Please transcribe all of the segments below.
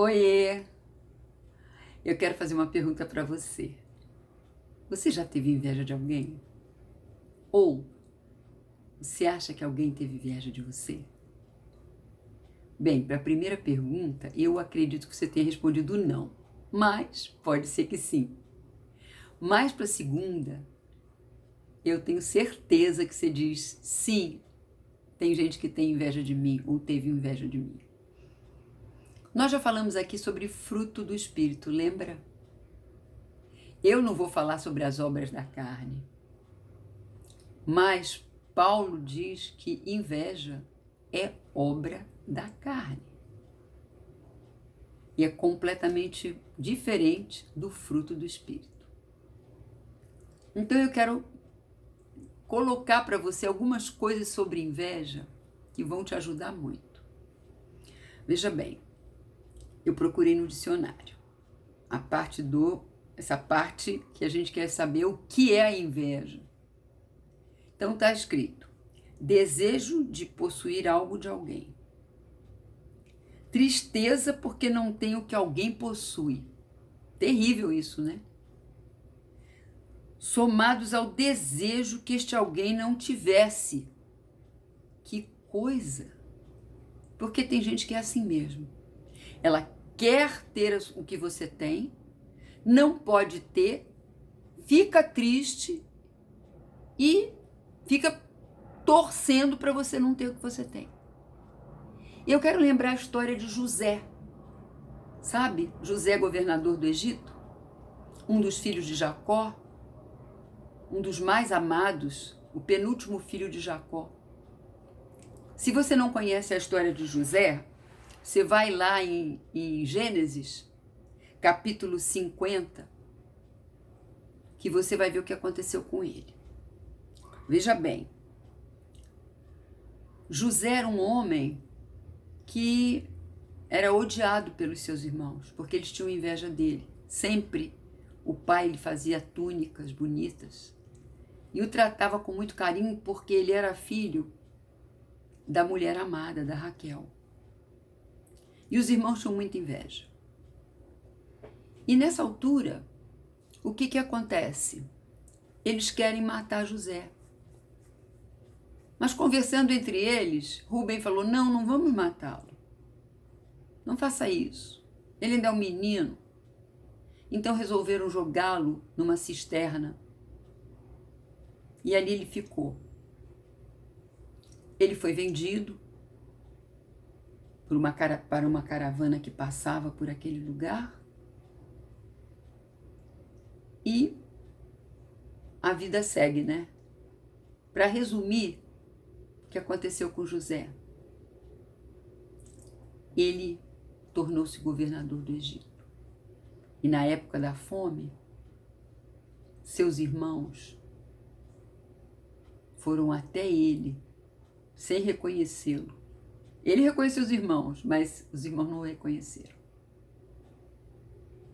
Oiê! Eu quero fazer uma pergunta para você. Você já teve inveja de alguém? Ou você acha que alguém teve inveja de você? Bem, para a primeira pergunta, eu acredito que você tenha respondido não, mas pode ser que sim. Mas para a segunda, eu tenho certeza que você diz sim, tem gente que tem inveja de mim ou teve inveja de mim. Nós já falamos aqui sobre fruto do Espírito, lembra? Eu não vou falar sobre as obras da carne, mas Paulo diz que inveja é obra da carne. E é completamente diferente do fruto do Espírito. Então eu quero colocar para você algumas coisas sobre inveja que vão te ajudar muito. Veja bem, eu procurei no dicionário essa parte que a gente quer saber o que é a inveja. Então está escrito: desejo de possuir algo de alguém. Tristeza porque não tem o que alguém possui. Terrível isso, né? Somados ao desejo que este alguém não tivesse. Que coisa! Porque tem gente que é assim mesmo. Ela quer ter o que você tem, não pode ter, fica triste e fica torcendo para você não ter o que você tem. Eu quero lembrar a história de José. Sabe? José, governador do Egito, um dos filhos de Jacó, um dos mais amados, o penúltimo filho de Jacó. Se você não conhece a história de José, você vai lá em Gênesis, capítulo 50, que você vai ver o que aconteceu com ele. Veja bem, José era um homem que era odiado pelos seus irmãos, porque eles tinham inveja dele. Sempre o pai lhe fazia túnicas bonitas e o tratava com muito carinho porque ele era filho da mulher amada, da Raquel. E os irmãos tinham muita inveja. E nessa altura, o que acontece? Eles querem matar José. Mas conversando entre eles, Rubem falou: não vamos matá-lo. Não faça isso. Ele ainda é um menino. Então resolveram jogá-lo numa cisterna. E ali ele ficou. Ele foi vendido para uma caravana que passava por aquele lugar. E a vida segue, né? Para resumir o que aconteceu com José, ele tornou-se governador do Egito. E na época da fome, seus irmãos foram até ele, sem reconhecê-lo. Ele reconheceu os irmãos, mas os irmãos não o reconheceram.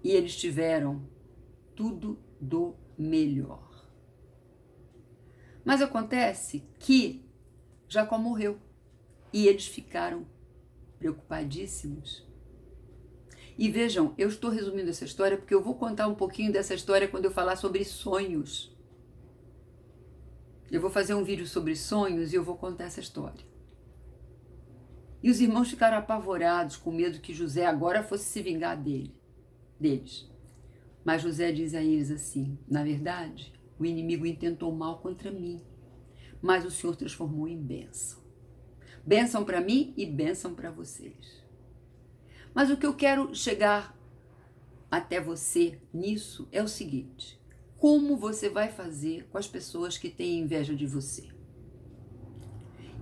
E eles tiveram tudo do melhor. Mas acontece que Jacó morreu e eles ficaram preocupadíssimos. E vejam, eu estou resumindo essa história porque eu vou contar um pouquinho dessa história quando eu falar sobre sonhos. Eu vou fazer um vídeo sobre sonhos e eu vou contar essa história. E os irmãos ficaram apavorados, com medo que José agora fosse se vingar deles. Mas José diz a eles assim: na verdade, o inimigo intentou mal contra mim, mas o Senhor transformou em bênção. Bênção para mim e bênção para vocês. Mas o que eu quero chegar até você nisso é o seguinte: como você vai fazer com as pessoas que têm inveja de você?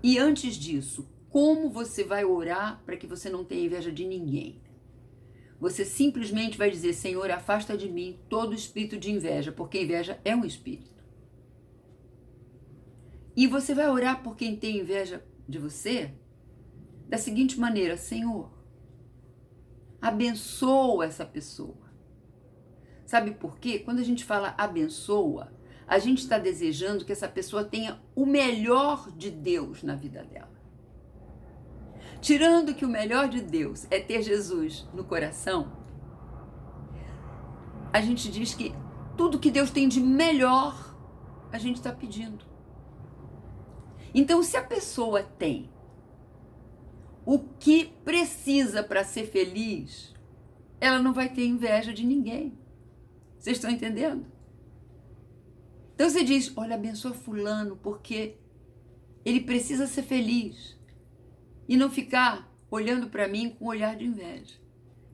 E antes disso, como você vai orar para que você não tenha inveja de ninguém? Você simplesmente vai dizer: Senhor, afasta de mim todo espírito de inveja, porque inveja é um espírito. E você vai orar por quem tem inveja de você da seguinte maneira: Senhor, abençoa essa pessoa. Sabe por quê? Quando a gente fala abençoa, a gente está desejando que essa pessoa tenha o melhor de Deus na vida dela. tirando que o melhor de Deus é ter Jesus no coração, a gente diz que tudo que Deus tem de melhor, a gente está pedindo. Então, se a pessoa tem o que precisa para ser feliz, ela não vai ter inveja de ninguém. Vocês estão entendendo? Então você diz, olha, abençoa fulano, porque ele precisa ser feliz. E não ficar olhando para mim com um olhar de inveja.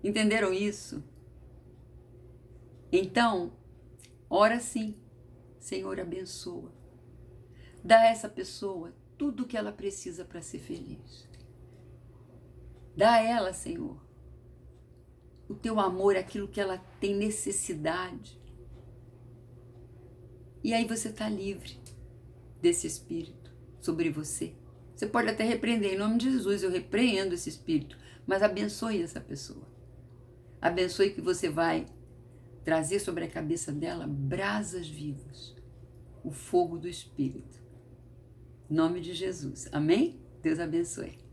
Entenderam isso? Então, ora assim, Senhor, abençoa. Dá a essa pessoa tudo o que ela precisa para ser feliz. Dá a ela, Senhor, o teu amor, aquilo que ela tem necessidade. E aí você está livre desse espírito sobre você. Você pode até repreender, em nome de Jesus, eu repreendo esse espírito, mas abençoe essa pessoa. Abençoe que você vai trazer sobre a cabeça dela brasas vivas, o fogo do Espírito. Em nome de Jesus. Amém? Deus abençoe.